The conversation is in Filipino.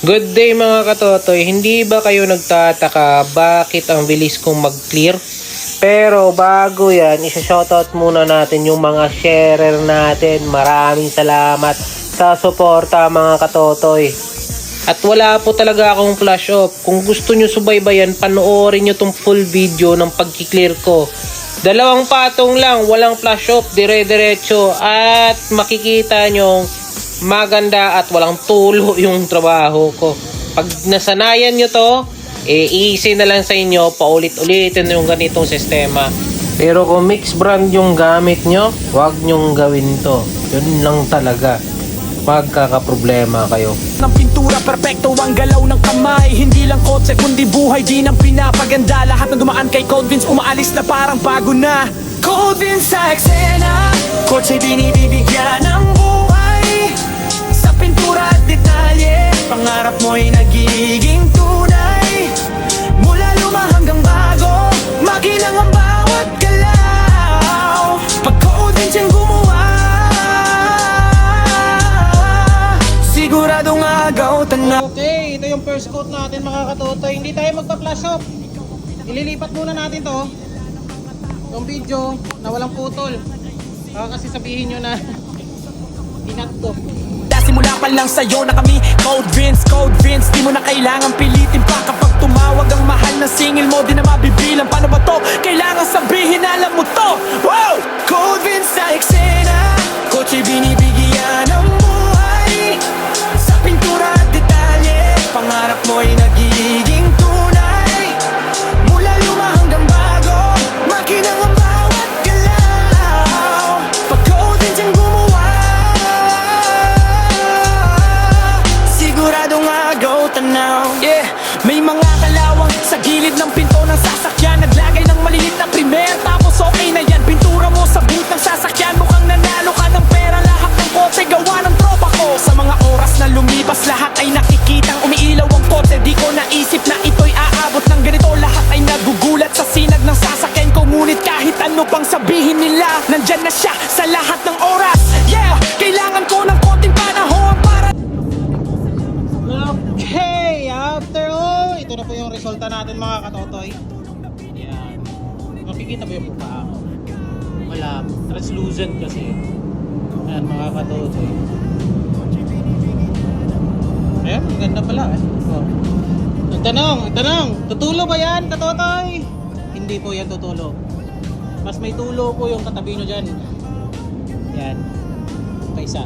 Good day mga katotoy, hindi ba kayo nagtataka bakit ang bilis kong mag-clear? Pero bago yan, isa-shoutout muna natin yung mga sharer natin. Maraming salamat sa suporta mga katotoy. At wala po talaga akong flash off. Kung gusto nyo subaybayan, panoorin nyo tong full video ng pag-clear ko. 2 patong lang, walang flash off, dire-diretso. At makikita nyo maganda at walang tulo yung trabaho ko. Pag nasanayan nyo to, easy na lang sa inyo, paulit-ulitin yung ganitong sistema. Pero kung mix brand yung gamit nyo, huwag nyong gawin to. Yun lang talaga, magkakaproblema kayo. Ng pintura, perfecto ang galaw ng kamay. Hindi lang kotse kundi buhay, di nang pinapaganda. Lahat ng dumaan kay Cold Vince, umaalis na parang bago na. Cold Vince sa eksena, kotse binibigyan ng buhay. Sa pintura at detalye, pangarap mo'y nagiging tunay. Mula luma hanggang bago, maginang ang bawat galaw. Pag Cold Vince yung gumawa, siguradong agaw tanaw. Okay, ito yung first coat natin mga katotoy. Hindi tayo magpa-flash off. Ililipat muna natin to. Yung video na walang putol. Baka kasi sabihin nyo na inat ko. Simula pa lang sa'yo na kami Cold Vince, di mo na kailangan pilitin pa. Kapag tumawag ang mahal na singil mo, di na mabibilang. Paano ba to? Kailangan sabihin, alam mo to. Wow! Cold Vince sa eksena, kotse binibigyan ng buhay. Sa pintura at detalye, pangarap mo'y nagiging tunay. Mula luma hanggang bago, makinang ang bawat galaw. Pag Cold Vince ang gumawa, siguradong agaw tanaw. Yeah, may mga kalawang sa gilid ng pinto ng sasakyan. Naglagay ng maliit na primer, tapos okay na yan. Pintura mo sa boot ng sasakyan, mukhang nanalo ka ng pera. Lahat ng kotse gawa ng tropa ko. Sa mga oras na lumipas, lahat ay nakikitang umiilaw ang kotse. Di ko naisip na ito'y aabot ng ganito. Lahat ay nagugulat sa sinag ng sasakyan ko. Ngunit kahit ano pang sabihin nila, nandyan na siya sa lahat ng oras. Yeah, kailangan ko ng konting panahon para. Okay, after all, ito na po yung resulta natin mga katotoy. Yan. Makikita ba yung mukha? Wala, translucent kasi. Ayan mga katotoy. Ayan, ang ganda pala eh. Oh. Ang tanong, tutulo ba yan katotoy? Hindi po yan tutulo. Mas may tulo po yung katabi nyo dyan. Yan. Paisa.